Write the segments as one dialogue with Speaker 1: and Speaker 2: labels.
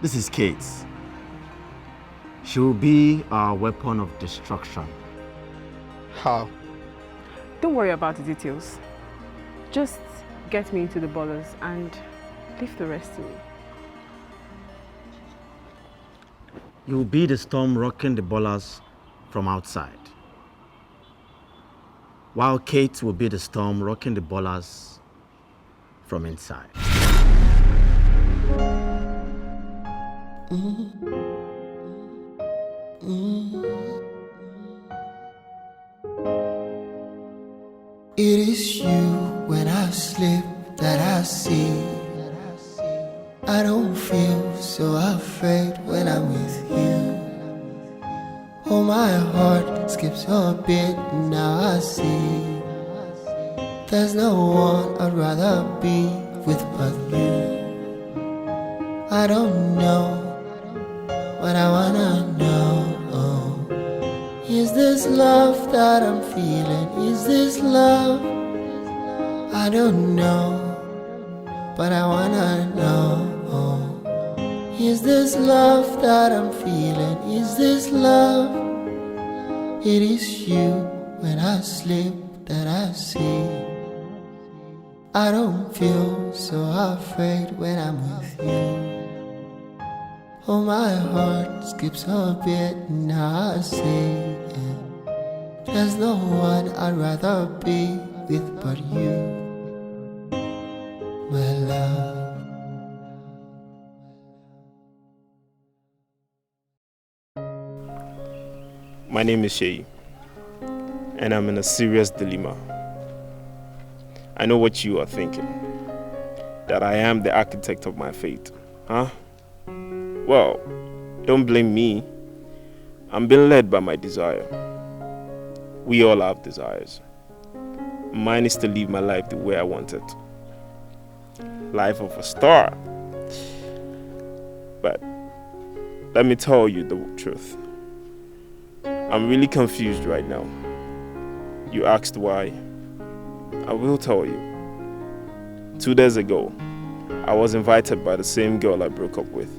Speaker 1: This is Kate. She will be our weapon of destruction.
Speaker 2: How?
Speaker 3: Don't worry about the details. Just get me into the Ballerz and leave the rest to me.
Speaker 1: You will be the storm rocking the Ballerz from outside, while Kate will be the storm rocking the Ballerz from inside.
Speaker 4: It is you when I sleep that I see. I don't feel so afraid when I'm with you. Oh, my heart skips a beat, now I see. There's no one I'd rather be with but you. I don't know, but I wanna know. Is this love that I'm feeling? Is this love? I don't know, but I wanna know. Is this love that I'm feeling? Is this love? It is you when I sleep that I see. I don't feel so afraid when I'm with you. Oh, my heart skips a beat, now I see. There's no one I'd rather be with but you, my love.
Speaker 2: My name is Shay, and I'm in a serious dilemma. I know what you are thinking, that I am the architect of my fate, huh? Well, don't blame me. I'm being led by my desire. We all have desires. Mine is to live my life the way I want it. Life of a star. But let me tell you the truth. I'm really confused right now. You asked why. I will tell you. 2 days ago, I was invited by the same girl I broke up with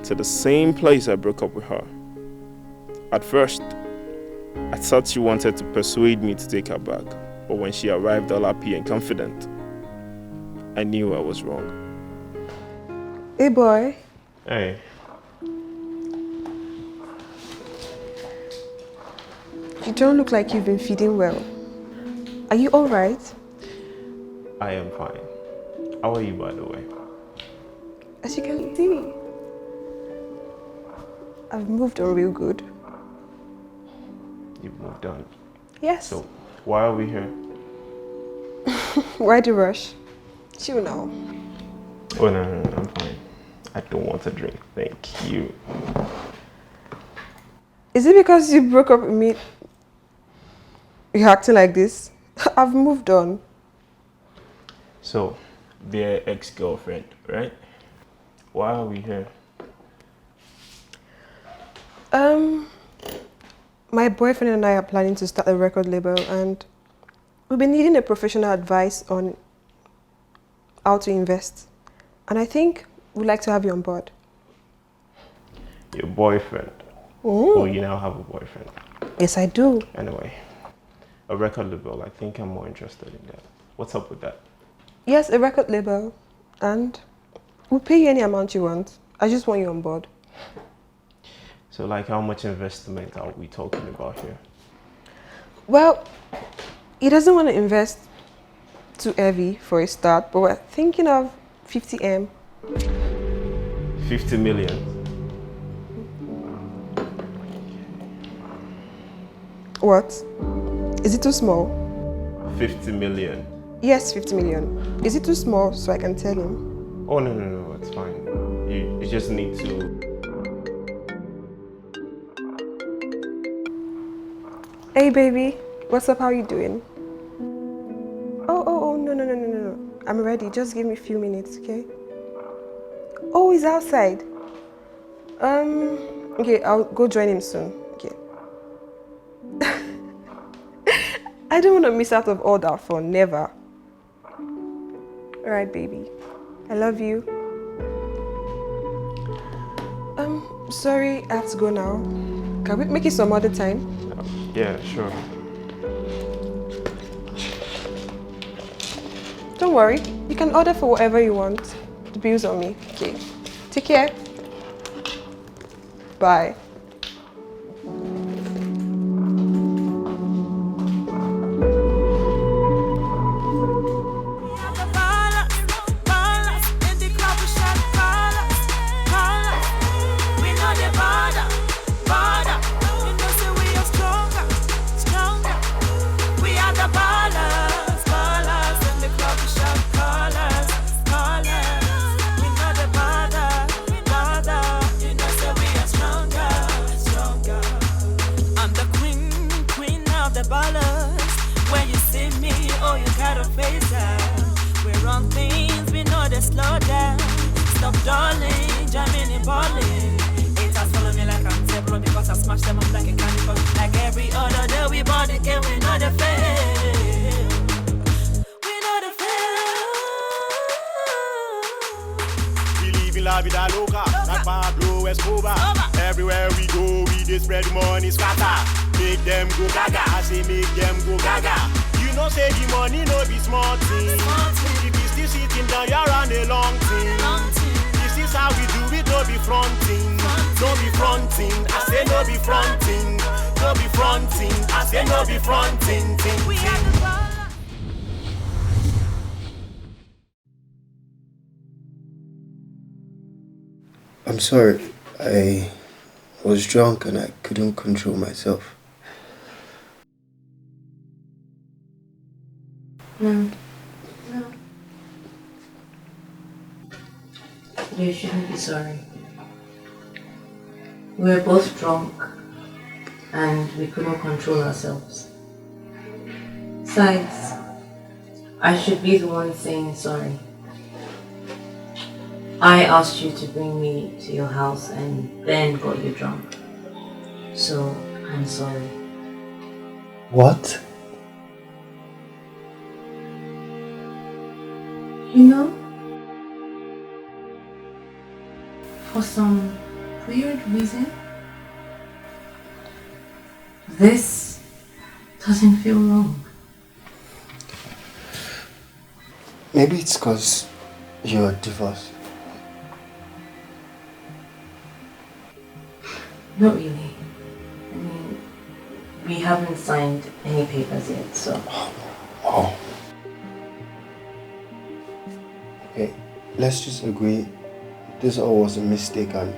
Speaker 2: to the same place I broke up with her. At first, I thought she wanted to persuade me to take her back, but when she arrived all happy and confident, I knew I was wrong.
Speaker 3: Hey boy.
Speaker 2: Hey.
Speaker 3: You don't look like you've been feeding well. Are you alright?
Speaker 2: I am fine. How are you, by the way?
Speaker 3: As you can see, I've moved on real good.
Speaker 2: You've moved on.
Speaker 3: Yes.
Speaker 2: So, why are we here?
Speaker 3: Why the rush? Chill now.
Speaker 2: Oh, no, I'm fine. I don't want a drink, thank you.
Speaker 3: Is it because you broke up with me? You're acting like this? I've moved on.
Speaker 2: So, dear ex-girlfriend, right? Why are we here?
Speaker 3: My boyfriend and I are planning to start a record label, and we've been needing a professional advice on how to invest. And I think we'd like to have you on board.
Speaker 2: Your boyfriend?
Speaker 3: Ooh.
Speaker 2: Oh, you now have a boyfriend?
Speaker 3: Yes, I do.
Speaker 2: Anyway, a record label, I think I'm more interested in that. What's up with that?
Speaker 3: Yes, a record label, and we'll pay you any amount you want. I just want you on board.
Speaker 2: So, like, how much investment are we talking about here?
Speaker 3: Well, he doesn't want to invest too heavy for a start, but we're thinking of 50M.
Speaker 2: 50 million?
Speaker 3: What? Is it too small?
Speaker 2: 50 million?
Speaker 3: Yes, 50 million. Is it too small so I can tell him?
Speaker 2: Oh, no, it's fine. You just need to...
Speaker 3: Hey baby, what's up? How you doing? Oh, no. I'm ready. Just give me a few minutes, okay? Oh, he's outside. Okay, I'll go join him soon. Okay. I don't want to miss out of all that fun, never. All right, baby. I love you. Sorry, I have to go now. Can we make it some other time?
Speaker 2: Yeah, sure.
Speaker 3: Don't worry. You can order for whatever you want. The bill's on me. Okay. Take care. Bye.
Speaker 5: Ballerz. When you see me, oh, you gotta face up. We're on things, we know they slow down. Stop darling, jamming and balling. Haters follow me like I'm Teflon because I smash them up like a candy bar. Like every other day, we bought the game, we know the fail. We know the fail.
Speaker 6: We live in la vida loca, like Pablo Escobar. Everywhere we go, we just spread the money scatter. Make them go gaga, I say make them go gaga. You know say the money no be small thing. If you still sitting down, you're on a long thing. This is how we do it, no be fronting. No be fronting, I say no be fronting. No be fronting, I say no be fronting.
Speaker 5: We have the ball.
Speaker 7: I'm sorry, I was drunk and I couldn't control myself.
Speaker 8: No. You shouldn't be sorry. We were both drunk and we couldn't control ourselves. Besides, I should be the one saying sorry. I asked you to bring me to your house and then got you drunk. So, I'm sorry.
Speaker 7: What?
Speaker 8: You know, for some weird reason, this doesn't feel wrong.
Speaker 7: Maybe it's because you're divorced.
Speaker 8: Not really. I mean, we haven't signed any papers yet, so...
Speaker 7: Oh. Okay, let's just agree this all was a mistake and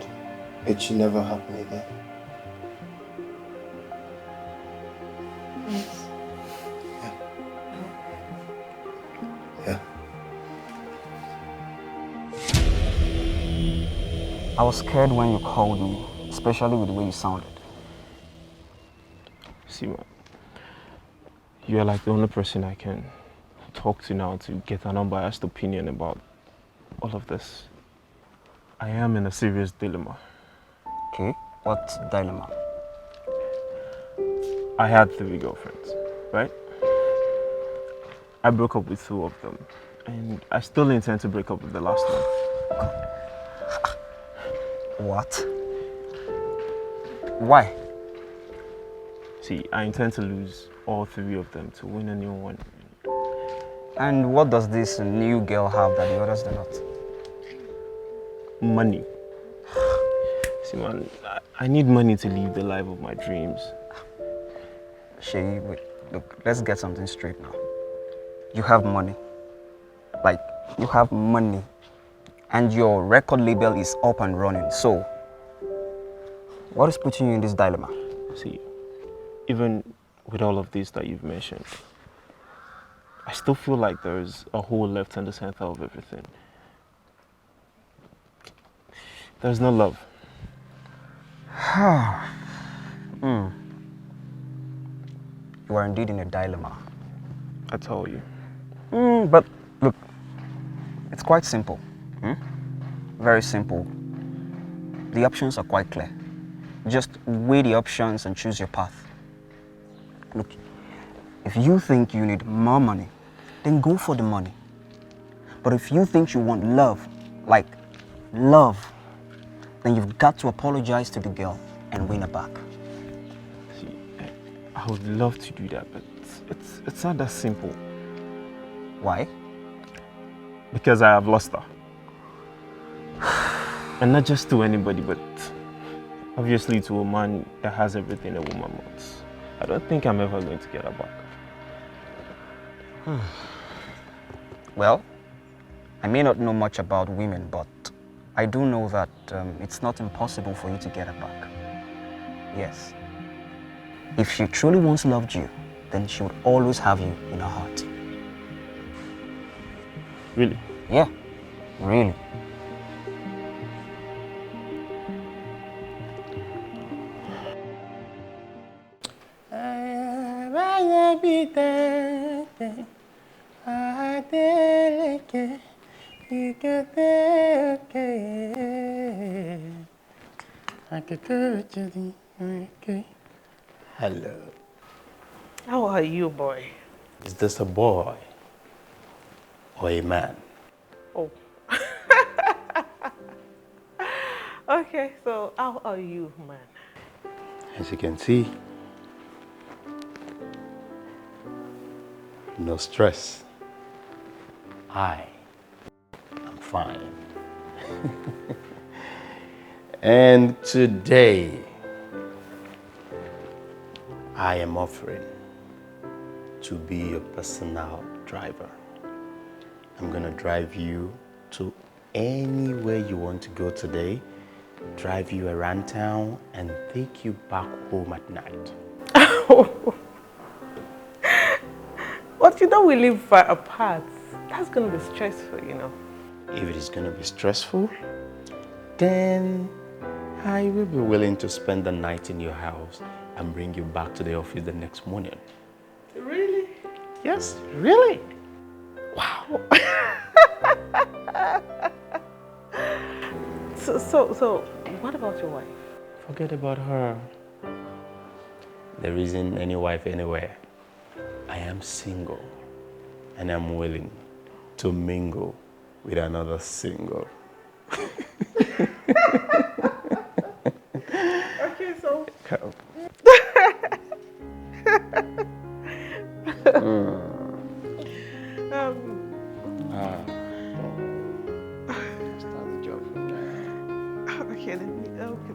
Speaker 7: it should never happen again.
Speaker 8: Yes.
Speaker 7: Yeah.
Speaker 1: I was scared when you called me, especially with the way you sounded.
Speaker 2: See, man, you're like the only person I can talk to now to get an unbiased opinion about all of this. I am in a serious dilemma.
Speaker 1: Okay, what dilemma?
Speaker 2: I had 3 girlfriends, right? I broke up with 2 of them, and I still intend to break up with the last one.
Speaker 1: What? Why?
Speaker 2: See, I intend to lose all 3 of them to win a new one.
Speaker 1: And what does this new girl have that the others do not?
Speaker 2: Money. See, man, I need money to live the life of my dreams.
Speaker 1: Shay, wait, look, let's get something straight now. You have money. Like, you have money. And your record label is up and running. So, what is putting you in this dilemma?
Speaker 2: See, even with all of this that you've mentioned, I still feel like there's a hole left in the center of everything. There's no love.
Speaker 1: You are indeed in a dilemma.
Speaker 2: I tell you.
Speaker 1: But look, it's quite simple. Very simple. The options are quite clear. Just weigh the options and choose your path. Look, if you think you need more money, then go for the money. But if you think you want love, like love, then you've got to apologize to the girl and win her back.
Speaker 2: See, I would love to do that, but it's not that simple.
Speaker 1: Why?
Speaker 2: Because I have lost her. And not just to anybody, but obviously to a man that has everything a woman wants. I don't think I'm ever going to get her back.
Speaker 1: Well, I may not know much about women, but I do know that it's not impossible for you to get her back. Yes. If she truly once loved you, then she would always have you in her heart.
Speaker 2: Really?
Speaker 1: Yeah, really.
Speaker 9: Hello.
Speaker 10: How are you, boy?
Speaker 9: Is this a boy or a man?
Speaker 10: Oh. Okay, so how are you, man?
Speaker 9: As you can see, no stress. I am fine. And today, I am offering to be your personal driver. I'm gonna drive you to anywhere you want to go today, drive you around town, and take you back home at night.
Speaker 10: But you know we live far apart. That's gonna be stressful, you know.
Speaker 9: If it is gonna be stressful, then I will be willing to spend the night in your house and bring you back to the office the next morning.
Speaker 10: Really?
Speaker 9: Yes, really.
Speaker 10: Wow. So, what about your wife?
Speaker 9: Forget about her. There isn't any wife anywhere. I am single and I'm willing to mingle with another single.
Speaker 10: Okay, so.
Speaker 9: Come. Start the job from there.
Speaker 10: Okay, let me. Okay,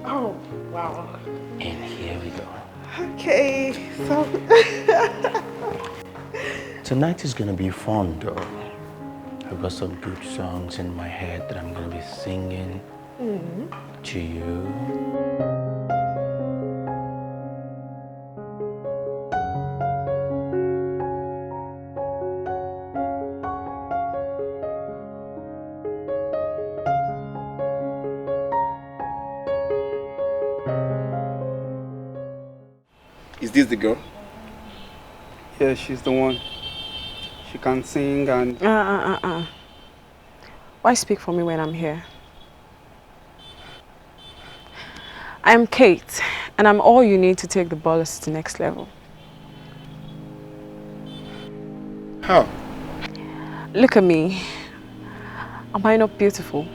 Speaker 10: oh, wow.
Speaker 9: And here we go.
Speaker 10: Okay, so.
Speaker 9: Tonight is gonna be fun though. I've got some good songs in my head that I'm gonna be singing to you.
Speaker 11: Is this the girl? Yeah, she's the one. She can sing and...
Speaker 3: Why speak for me when I'm here? I'm Kate, and I'm all you need to take the Ballerz to the next level.
Speaker 11: How?
Speaker 3: Look at me. Am I not beautiful?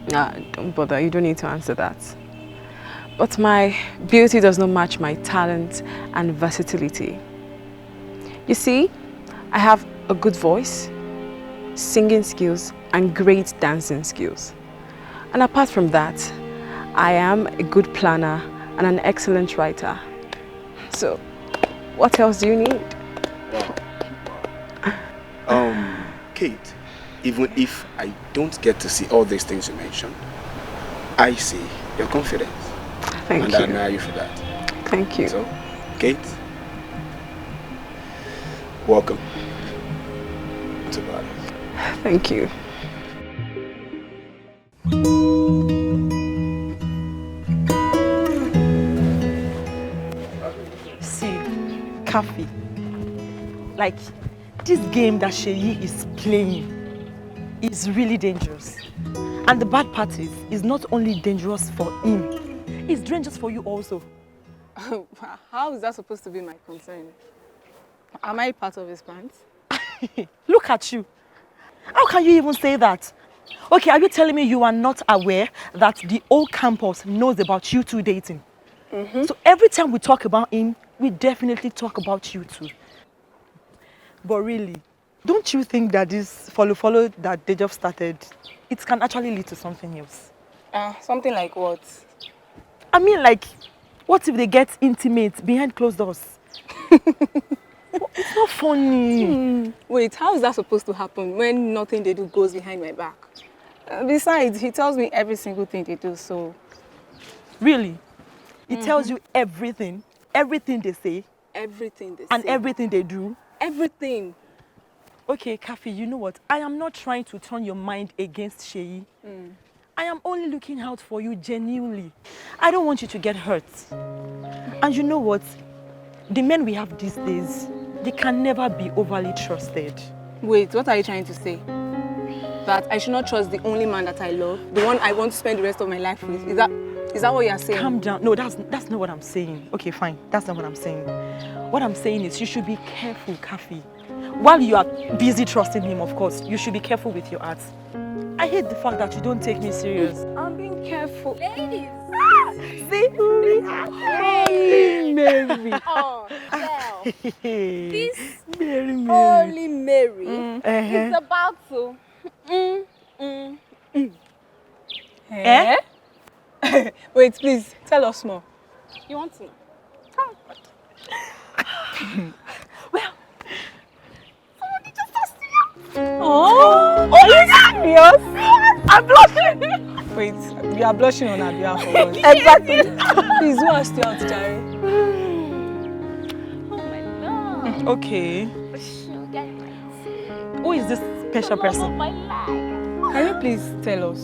Speaker 3: Nah, don't bother. You don't need to answer that. But my beauty does not match my talent and versatility. You see, I have a good voice, singing skills, and great dancing skills. And apart from that, I am a good planner and an excellent writer. So, what else do you need?
Speaker 11: Kate, even if I don't get to see all these things you mentioned, I see your confidence.
Speaker 3: Thank
Speaker 11: and
Speaker 3: you.
Speaker 11: I admire you for that.
Speaker 3: Thank you.
Speaker 11: So, Kate, welcome to Ballerz.
Speaker 3: Thank you.
Speaker 10: See, Kafi, like this game that Shay is playing is really dangerous. And the bad part is, it's not only dangerous for him, it's dangerous for you also.
Speaker 12: How is that supposed to be my concern? Am I part of his plans?
Speaker 10: Look at you. How can you even say that? Okay, are you telling me you are not aware that the whole campus knows about you two dating? So every time we talk about him, we definitely talk about you two. But really, don't you think that this follow that they just started, it can actually lead to something else?
Speaker 12: Something like what?
Speaker 10: I mean, like, what if they get intimate behind closed doors? It's not funny.
Speaker 12: Wait, how is that supposed to happen when nothing they do goes behind my back? Besides, he tells me every single thing they do, so...
Speaker 10: Really? He tells you everything they say?
Speaker 12: Everything they say.
Speaker 10: And everything they do?
Speaker 12: Everything.
Speaker 10: Okay, Kafi, you know what? I am not trying to turn your mind against Shay. I am only looking out for you genuinely. I don't want you to get hurt. And you know what? The men we have these days, they can never be overly trusted.
Speaker 12: Wait, what are you trying to say? That I should not trust the only man that I love? The one I want to spend the rest of my life with? Is that what you're saying?
Speaker 10: Calm down. No, that's not what I'm saying. Okay, fine. That's not what I'm saying. What I'm saying is you should be careful, Kafi. While you are busy trusting him, of course, you should be careful with your heart. I hate the fact that you don't take me serious.
Speaker 12: I'm being careful.
Speaker 10: Ladies! See? Holy Mary.
Speaker 13: Oh, well. This
Speaker 10: Mary.
Speaker 13: Holy Mary is about to...
Speaker 12: Eh? Wait, please, tell us more.
Speaker 13: You want to know?
Speaker 10: Well,
Speaker 13: somebody just asked me.
Speaker 12: Oh, are you serious? I'm blushing. Wait, you are blushing on our behalf or what?
Speaker 10: Exactly.
Speaker 12: Please, who asked you out, Jerry?
Speaker 13: Oh my God.
Speaker 10: Okay.
Speaker 13: Sugar,
Speaker 10: Who is this special person?
Speaker 13: my life.
Speaker 12: Can you please tell us?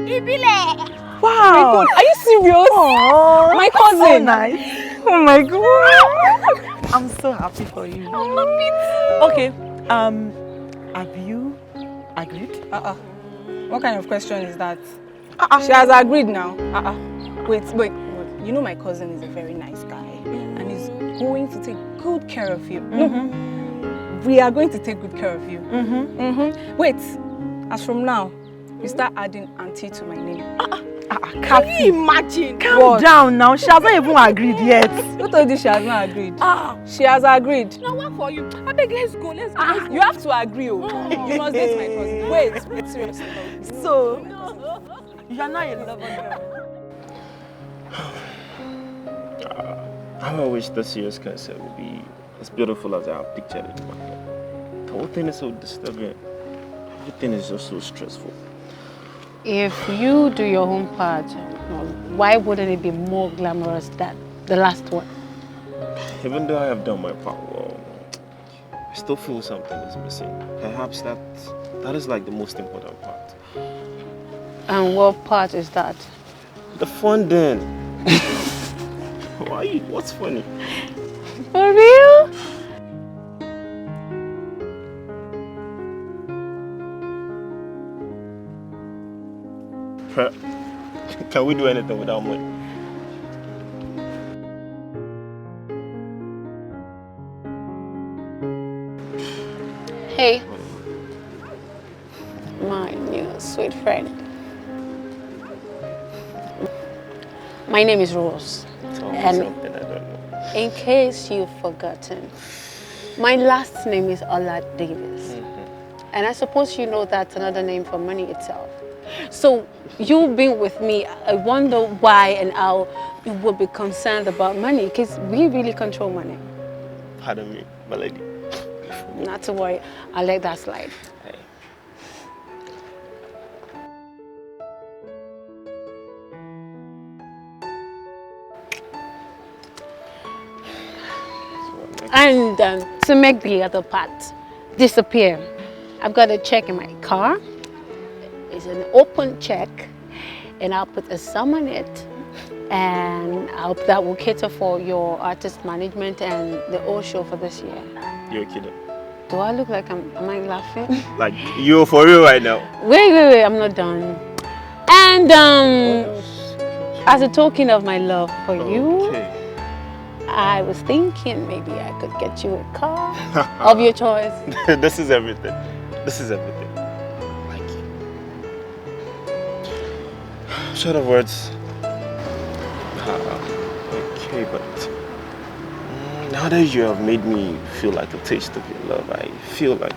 Speaker 13: Ibile.
Speaker 10: Wow.
Speaker 12: Are you serious?
Speaker 10: Aww,
Speaker 12: my cousin.
Speaker 10: So nice.
Speaker 12: Oh my God.
Speaker 10: I'm so happy for you.
Speaker 13: I'm happy
Speaker 10: Okay. Have you agreed?
Speaker 12: What kind of question is that? She has agreed now. Wait. You know my cousin is a very nice guy and he's going to take good care of you. No, we are going to take good care of you. Wait, as from now, you start adding auntie to my name.
Speaker 10: Can
Speaker 13: you imagine?
Speaker 10: Calm down now. She hasn't even agreed yet.
Speaker 12: Who told you she has not agreed? She has agreed.
Speaker 13: No, what for you? I beg, let's go. Let's go.
Speaker 12: You have to agree. You must date my cousin. Wait, seriously.
Speaker 10: So, you are not a lover girl.
Speaker 2: How I wish this year's concert would be as beautiful as I have pictured it in my head. The whole thing is so disturbing. Everything is just so stressful.
Speaker 14: If you do your home part, why wouldn't it be more glamorous than the last one?
Speaker 2: Even though I have done my part well, I still feel something is missing. Perhaps that is like the most important part.
Speaker 14: And what part is that?
Speaker 2: The fun then. Why? What's funny?
Speaker 14: For real?
Speaker 2: Can we do anything without money?
Speaker 14: Hey, my new sweet friend. My name is Rose.
Speaker 2: Tell me
Speaker 14: And
Speaker 2: something I don't know.
Speaker 14: in case you've forgotten, my last name is Davis. And I suppose you know that's another name for money itself. So you being with me, I wonder why and how you would be concerned about money, because we really control money.
Speaker 2: Pardon me, my lady.
Speaker 14: Not to worry, I'll let that slide.
Speaker 2: Hey.
Speaker 14: And to make the other part disappear, I've got a check in my car. It's an open check, and I'll put a sum on it, and that will cater for your artist management and the whole show for this year.
Speaker 2: You're kidding.
Speaker 14: Do I look like am I laughing?
Speaker 2: Like, you're for real right now?
Speaker 14: Wait, I'm not done. And as a token of my love for you, I was thinking maybe I could get you a car of your choice.
Speaker 2: This is everything. This is everything. Like you. Short of words. Okay, but now that you have made me feel like a taste of your love, I feel like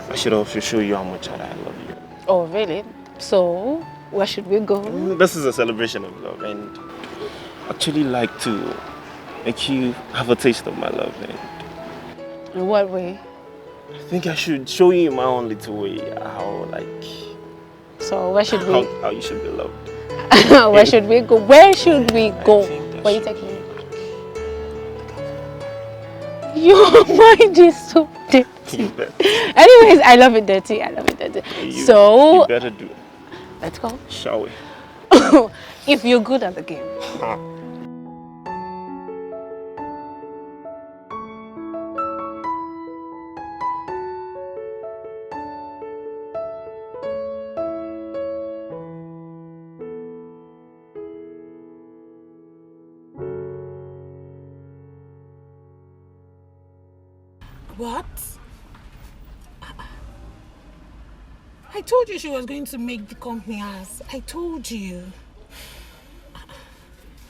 Speaker 2: I should also show you how much I love you.
Speaker 14: Oh, really? So, where should we go?
Speaker 2: This is a celebration of love, and I actually like to make you have a taste of my love. And
Speaker 14: in what way?
Speaker 2: I think I should show you in my own little way how, like...
Speaker 14: So, where should we...
Speaker 2: How you should be loved.
Speaker 14: Where should we go? Where should we go? Where you take me? Your mind is so dirty. Anyways, I love it dirty. I love it dirty.
Speaker 2: You better do it.
Speaker 14: Let's go.
Speaker 2: Shall we?
Speaker 14: If you're good at the game.
Speaker 15: What? I told you she was going to make the company as. I told you.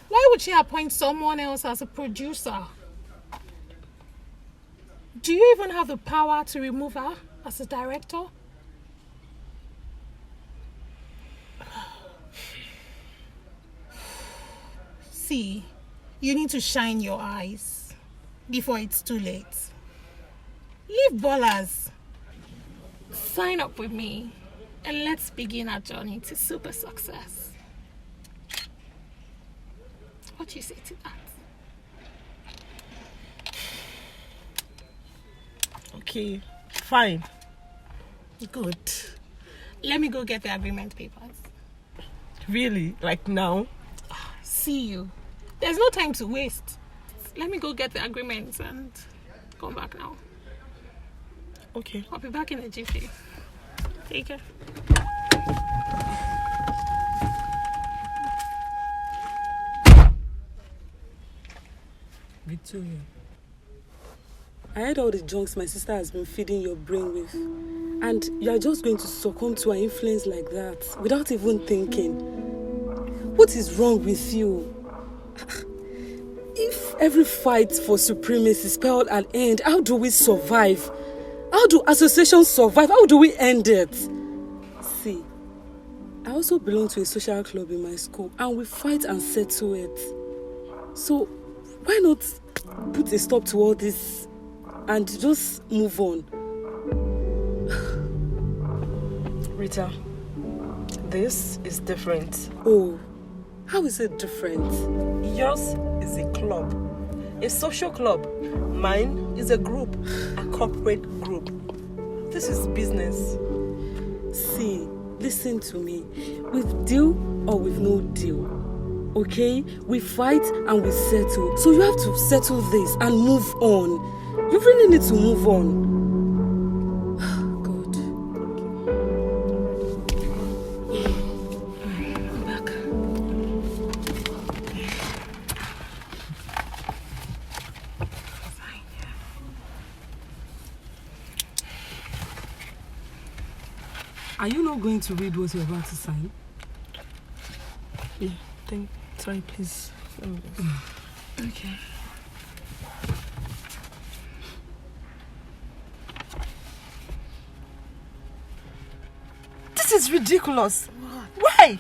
Speaker 15: Why would she appoint someone else as a producer? Do you even have the power to remove her as a director? See, you need to shine your eyes before it's too late. Leave Ballerz. Sign up with me and let's begin our journey to super success. What do you say to that?
Speaker 10: Okay, fine.
Speaker 15: Good. Let me go get the agreement papers.
Speaker 10: Really? Like now?
Speaker 15: See you. There's no time to waste. Let me go get the agreements and come back now.
Speaker 10: Okay.
Speaker 15: I'll be back in a jiffy. Take care.
Speaker 16: Victoria, I heard all the junks my sister has been feeding your brain with, and you are just going to succumb to her influence like that without even thinking. What is wrong with you? If every fight for supremacy spelled an end, how do we survive? How do associations survive? How do we end it? See, I also belong to a social club in my school and we fight and settle it. So, why not put a stop to all this and just move on?
Speaker 10: Rita, this is different.
Speaker 16: Oh, how is it different?
Speaker 10: Yours is a club, a social club. Mine is a group, a corporate group. This is business.
Speaker 16: See, listen to me. With deal or with no deal, okay? We fight and we settle. So you have to settle this and move on. You really need to move on. Are you not going to read what you're about to sign?
Speaker 10: Yeah, sorry, please.
Speaker 16: Okay.
Speaker 10: This is ridiculous. Why?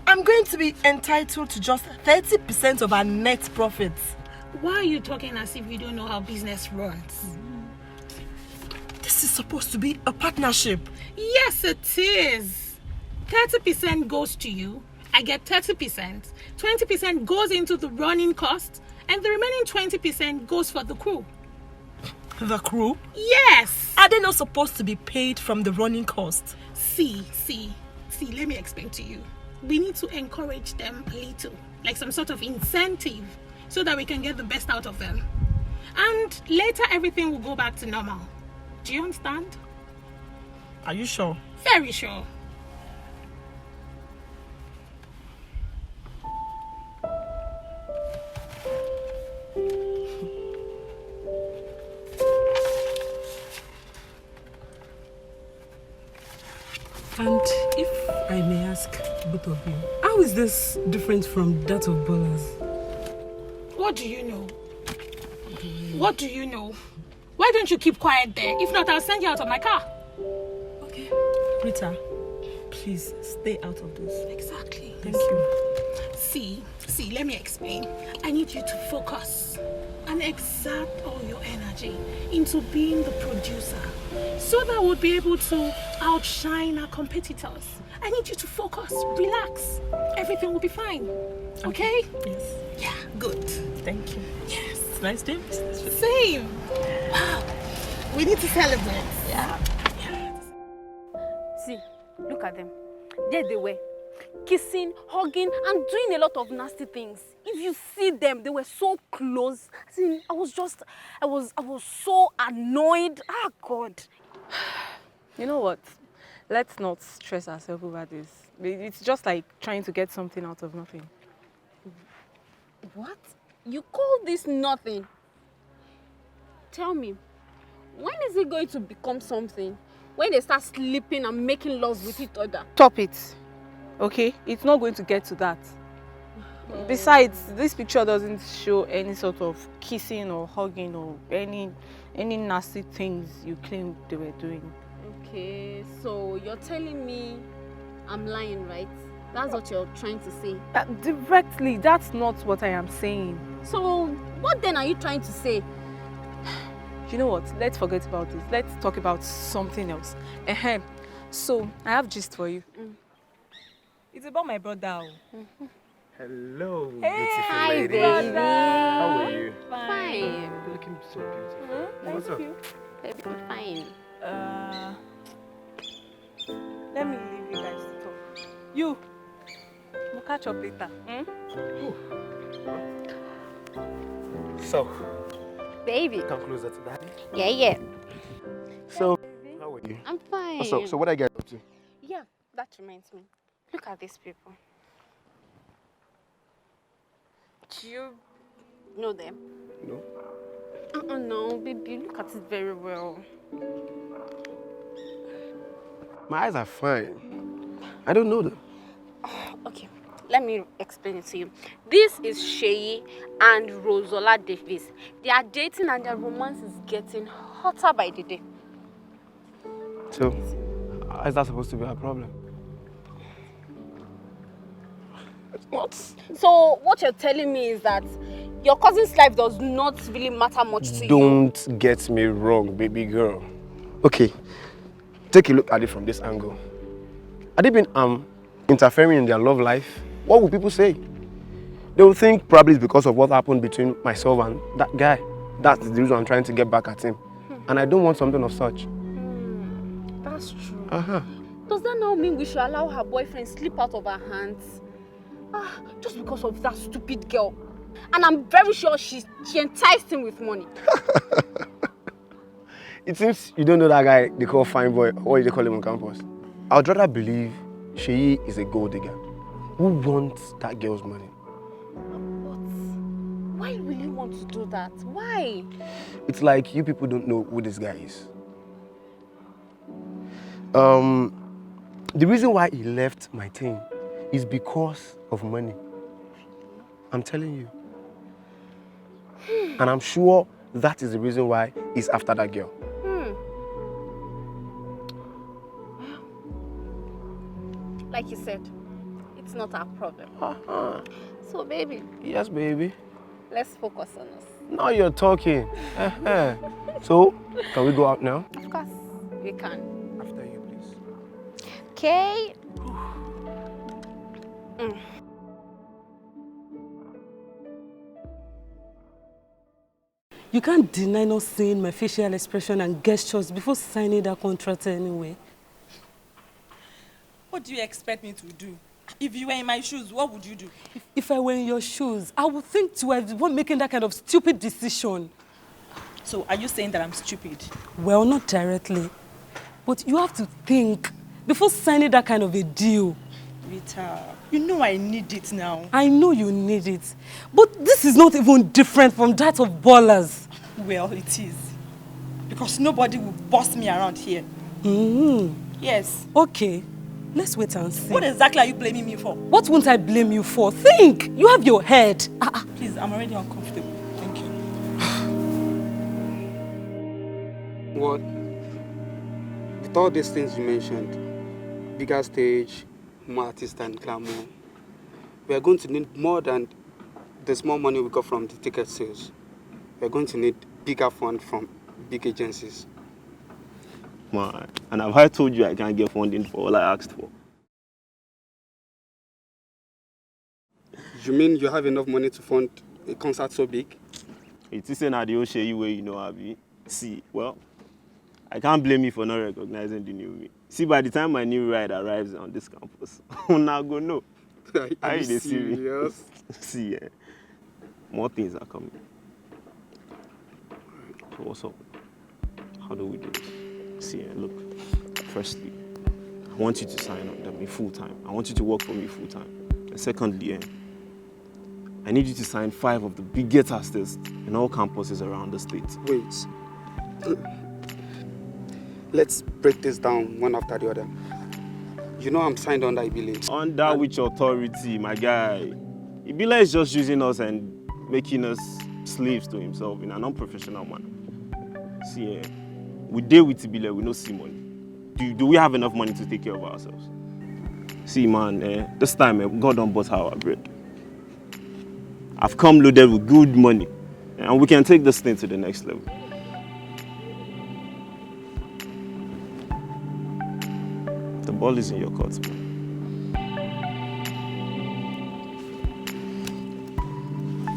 Speaker 10: I'm going to be entitled to just 30% of our net profits.
Speaker 15: Why are you talking as if you don't know how business runs?
Speaker 10: This is supposed to be a partnership.
Speaker 15: Yes, it is. 30% goes to you. I get 30%. 20% goes into the running cost. And the remaining 20% goes for the crew.
Speaker 10: The crew?
Speaker 15: Yes.
Speaker 10: Are they not supposed to be paid from the running cost?
Speaker 15: See, let me explain to you. We need to encourage them a little. Like some sort of incentive. So that we can get the best out of them. And later everything will go back to normal. Do you understand?
Speaker 10: Are you sure?
Speaker 15: Very sure.
Speaker 16: And if I may ask both of you, how is this different from that of Ballerz?
Speaker 15: What do you know? What do you know? Why don't you keep quiet there? If not, I'll send you out of my car.
Speaker 16: Okay. Rita, please stay out of this.
Speaker 15: Exactly.
Speaker 16: Thank you.
Speaker 15: See, let me explain. I need you to focus and exert all your energy into being the producer so that we'll be able to outshine our competitors. I need you to focus, relax. Everything will be fine. Okay?
Speaker 16: Yes.
Speaker 15: Yeah, good.
Speaker 16: Thank you.
Speaker 15: Yes.
Speaker 16: It's nice doing business with you.
Speaker 15: Same. Wow. We need to celebrate.
Speaker 14: Yeah. See, look at them. There they were, kissing, hugging, and doing a lot of nasty things. If you see them, they were so close. See, I was so annoyed. Ah, God.
Speaker 3: You know what? Let's not stress ourselves over this. It's just like trying to get something out of nothing.
Speaker 14: What? You call this nothing? Tell me, when is it going to become something? When they start sleeping and making love with each other?
Speaker 3: Stop it. Okay? It's not going to get to that. Besides, this picture doesn't show any sort of kissing or hugging or any nasty things you claim they were doing.
Speaker 14: Okay, so you're telling me I'm lying, right? That's what you're trying to say.
Speaker 3: Directly, that's not what I am saying.
Speaker 14: So, what then are you trying to say?
Speaker 3: You know what? Let's forget about this. Let's talk about something else. So, I have gist for you. It's about my brother.
Speaker 11: Hello,
Speaker 3: Hey,
Speaker 11: beautiful
Speaker 3: hi,
Speaker 11: lady.
Speaker 3: brother.
Speaker 11: How are you?
Speaker 14: Fine.
Speaker 11: Looking so beautiful. What's up?
Speaker 14: Baby, I'm fine.
Speaker 3: Let me leave you guys to talk. You, we'll catch up later.
Speaker 11: So,
Speaker 14: Baby.
Speaker 11: come closer to daddy.
Speaker 14: Yeah.
Speaker 11: So, how are you?
Speaker 14: I'm fine.
Speaker 11: What's up? So, what I get up to?
Speaker 14: Yeah, that reminds me. Look at these people. Do you know them?
Speaker 11: No.
Speaker 14: No, baby, look at it very well.
Speaker 11: My eyes are fine. I don't know them.
Speaker 14: Okay, let me explain it to you. This is Shay and Rosola Davis. They are dating and their romance is getting hotter by the day.
Speaker 11: So, how is that supposed to be a problem? It's not.
Speaker 14: So, what you're telling me is that your cousin's life does not really matter much to you?
Speaker 11: Don't get me wrong, baby girl. Okay, take a look at it from this angle. Had they been interfering in their love life, what would people say? They would think probably it's because of what happened between myself and that guy. That's the reason I'm trying to get back at him. And I don't want something of such.
Speaker 14: That's true.
Speaker 11: Uh-huh.
Speaker 14: Does that now mean we should allow her boyfriend slip out of our hands? Just because of that stupid girl. And I'm very sure she enticed him with money.
Speaker 11: It seems you don't know that guy they call fine boy, or what they call him on campus. I would rather believe Shay is a gold digger who wants that girl's money.
Speaker 14: But why will you want to do that? Why?
Speaker 11: It's like you people don't know who this guy is. The reason why he left my team is because of money. I'm telling you. And I'm sure that is the reason why he's after that girl.
Speaker 14: Like you said, it's not our problem. So, baby.
Speaker 11: Yes, baby.
Speaker 14: Let's focus on us.
Speaker 11: Now you're talking. So, can we go out now?
Speaker 14: Of course, we can.
Speaker 11: After you, please.
Speaker 14: Okay.
Speaker 16: You can't deny not seeing my facial expression and gestures before signing that contract anyway.
Speaker 17: What do you expect me to do? If you were in my shoes, what would you do?
Speaker 16: If I were in your shoes, I would think to have the one making that kind of stupid decision.
Speaker 17: So are you saying that I'm stupid?
Speaker 16: Well, not directly. But you have to think before signing that kind of a deal.
Speaker 17: Rita, you know I need it now.
Speaker 16: I know you need it. But this is not even different from that of Ballerz.
Speaker 17: Well, it is. Because nobody will boss me around here.
Speaker 16: Mm-hmm.
Speaker 17: Yes.
Speaker 16: Okay. Let's wait and see.
Speaker 17: What exactly are you blaming me for?
Speaker 16: What won't I blame you for? Think! You have your head.
Speaker 17: Please, I'm already uncomfortable. Thank you.
Speaker 18: What? With all these things you mentioned, bigger stage, more artists and glamour, we are going to need more than the small money we got from the ticket sales. We are going to need bigger fund from big agencies.
Speaker 2: Man, and have I told you I can't get funding for all I asked for?
Speaker 18: You mean you have enough money to fund a concert so big?
Speaker 2: It is saying that the Shay way you know, Abby. See, well, I can't blame you for not recognizing the new me. See, by the time my new ride arrives on this campus, I'm not gonna know.
Speaker 18: Are you serious?
Speaker 2: See, more things are coming. So what's up? How do we do this? See, look, firstly, I want you to sign on with me full-time. I want you to work for me full-time. And secondly, I need you to sign 5 of the biggest artists in all campuses around the state.
Speaker 18: Wait. Let's break this down one after the other. You know I'm signed under Ibile.
Speaker 2: Under which authority, my guy? Ibile is just using us and making us slaves to himself in an unprofessional manner. See, we deal with Ibile, we no see money. Do we have enough money to take care of ourselves? See, man, this time, God don't bought our bread. I've come loaded with good money, and we can take this thing to the next level. The ball is in your court, man.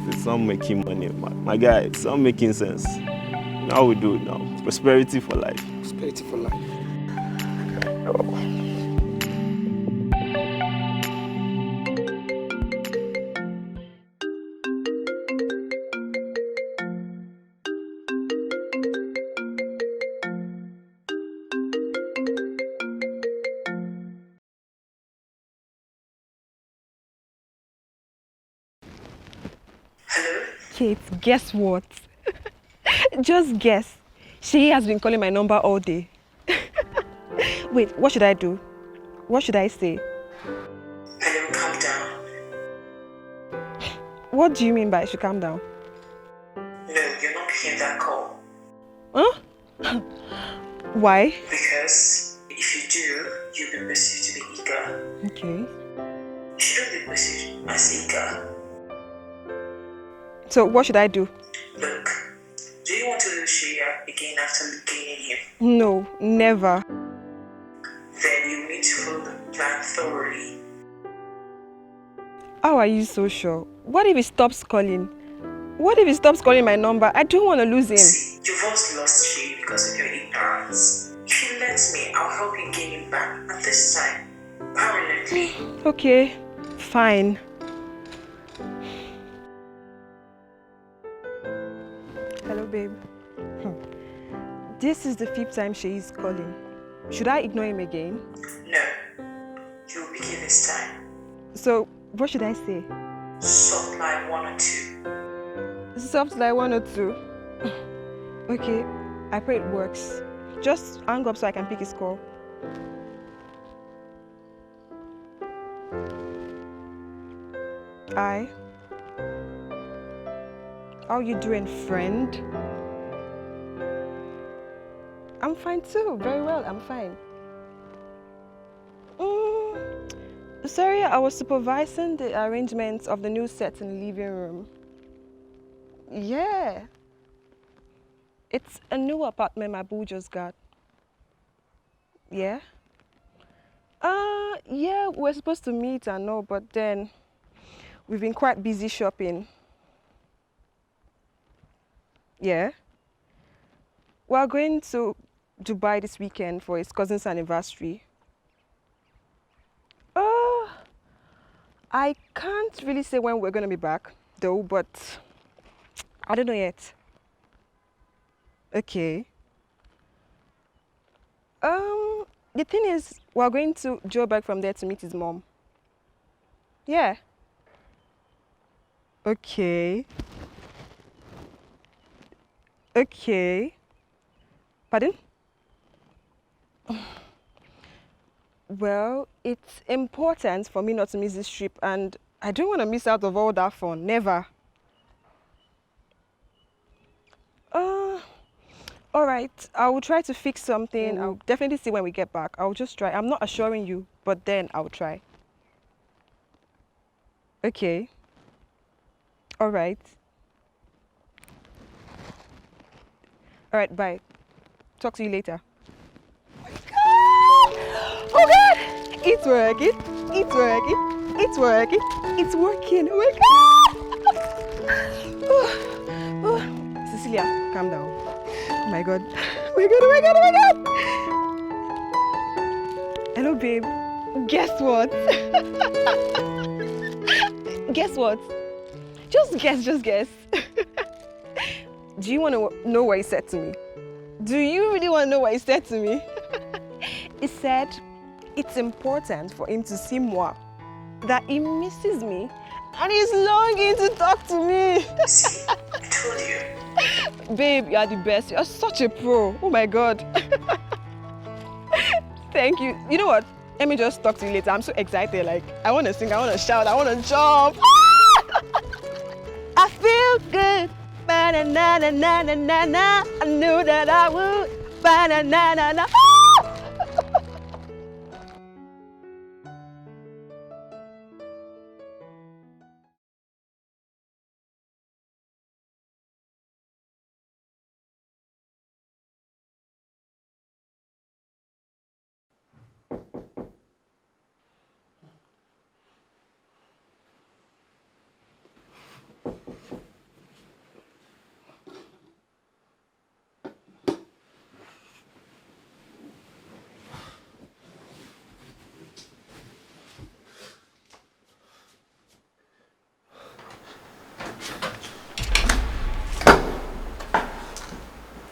Speaker 2: It's not making money, man. My guy, it's not making sense. Now we do it now. Prosperity for life.
Speaker 18: Prosperity for life.
Speaker 3: Kate, guess what? Just guess. She has been calling my number all day. Wait, what should I do? What should I say?
Speaker 19: Hello, calm down.
Speaker 3: What do you mean by I should calm down?
Speaker 19: No, you're not picking that call.
Speaker 3: Huh? Why?
Speaker 19: Because if you do, you'll be perceived to be eager.
Speaker 3: Okay.
Speaker 19: You shouldn't be perceived as eager.
Speaker 3: So what should I do?
Speaker 19: Look, do you want to lose Shay again after gaining him?
Speaker 3: No, never.
Speaker 19: Then you need to follow the plan thoroughly.
Speaker 3: How are you so sure? What if he stops calling? What if he stops calling my number? I don't want to lose him.
Speaker 19: See, you've also lost Shay because of your ignorance. If you let me, I'll help you gain him back. And this time, permanently.
Speaker 3: Okay, fine. Hello, babe. This is the 5th time Shay is calling. Should I ignore him again?
Speaker 19: No. You'll begin this time.
Speaker 3: So, what should I say?
Speaker 19: Soft like 1 or 2.
Speaker 3: Soft like 1 or 2. Okay, I pray it works. Just hang up so I can pick his call. Hi. How you doing, friend? I'm fine too. Very well, I'm fine. Sorry, I was supervising the arrangements of the new set in the living room. Yeah. It's a new apartment my boo just got. Yeah? Yeah, we're supposed to meet, I know, but then we've been quite busy shopping. Yeah? We're going to Dubai this weekend for his cousin's anniversary. I can't really say when we're going to be back, though, but I don't know yet. Okay. The thing is, we're going to Joburg from there to meet his mom. Yeah. Okay. Okay. Pardon? Well, it's important for me not to miss this trip, and I don't want to miss out of all that fun. Never. All right. I will try to fix something. I'll definitely see when we get back. I'll just try. I'm not assuring you, but then I'll try. Okay. All right. All right, bye. Talk to you later. Oh God! It's working. It's working. It's working. It's working. Oh my God! Cecilia, calm down. Oh my God. Oh my God, oh my God, oh my God! Hello, babe. Guess what? Guess what? Just guess. Do you want to know what he said to me? Do you really want to know what he said to me? He said it's important for him to see moi, that he misses me and he's longing to talk to me.
Speaker 19: See, I told you.
Speaker 3: Babe, you are the best. You are such a pro. Oh my God. Thank you. You know what? Let me just talk to you later. I'm so excited. Like, I want to sing, I want to shout, I want to jump. I feel good. Ba-na-na-na-na-na-na. I knew that I would. Ba-na-na-na-na.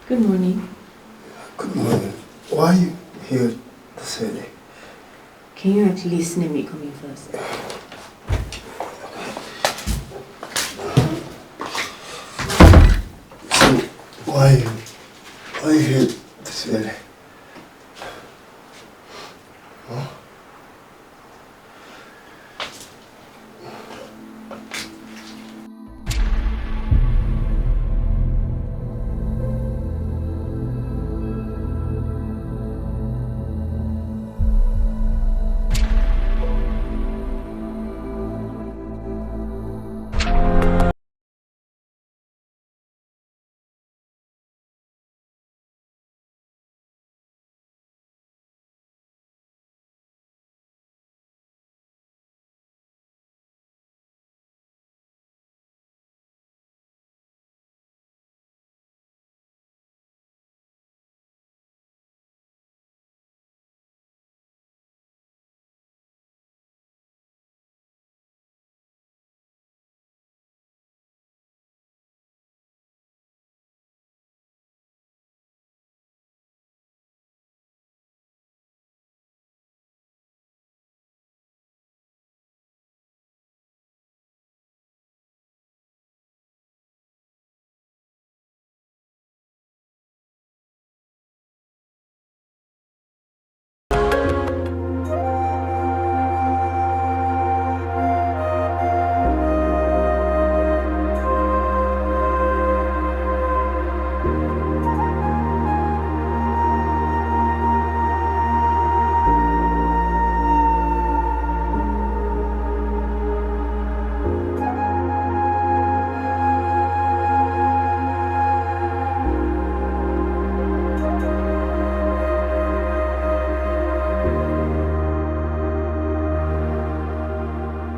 Speaker 8: Good morning.
Speaker 7: Good morning. Why are you here this early?
Speaker 8: Can you at least let me come in first?
Speaker 7: So, why are you here this early? Huh?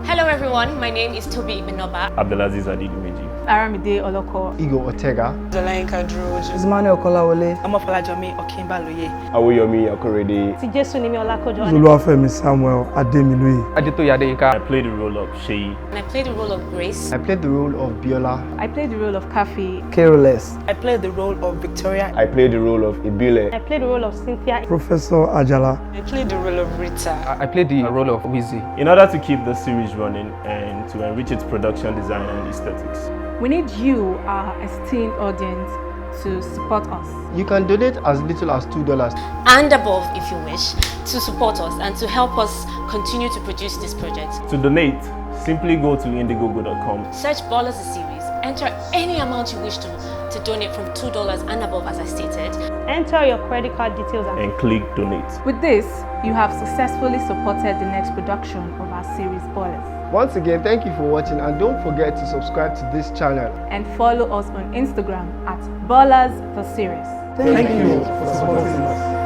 Speaker 20: Hello everyone, my name is Toby Ibenoba.
Speaker 2: Abdelaziz Adedimeji.
Speaker 12: Aramide Oloko.
Speaker 21: Igor Ortega.
Speaker 12: Zolanka Droge.
Speaker 21: Emmanuel Kolawole.
Speaker 12: Amofalajomi Okinbaloye.
Speaker 2: Awoyomi Akorede.
Speaker 14: Tijesunimi Olakojo.
Speaker 21: Oluwafemi Samuel Ademilola.
Speaker 22: Adetoye Adeyinka.
Speaker 2: I played the role of Shay.
Speaker 20: And I played the role of Grace.
Speaker 21: I played the role of Biola.
Speaker 12: I played the role of Kafi.
Speaker 21: Careless.
Speaker 12: I played the role of Victoria.
Speaker 2: I played the role of Ibile.
Speaker 14: I played the role of Cynthia.
Speaker 21: Professor Ajala.
Speaker 12: I played the role of Rita.
Speaker 22: I played the role of Wizzy.
Speaker 2: In order to keep the series running and to enrich its production design and aesthetics,
Speaker 12: We need you, our esteemed audience,
Speaker 4: to support us.
Speaker 21: You can donate as little as $2.
Speaker 20: And above, if you wish, to support us and to help us continue to produce this project.
Speaker 2: To donate, simply go to indiegogo.com.
Speaker 20: Search Ballerz the series. Enter any amount you wish to donate from $2 and above, as I stated.
Speaker 4: Enter your credit card details
Speaker 2: And click donate.
Speaker 4: With this, you have successfully supported the next production of our series Ballerz.
Speaker 21: Once again, thank you for watching, and don't forget to subscribe to this channel.
Speaker 4: And follow us on Instagram at Ballerz the series.
Speaker 21: Thank you for supporting us.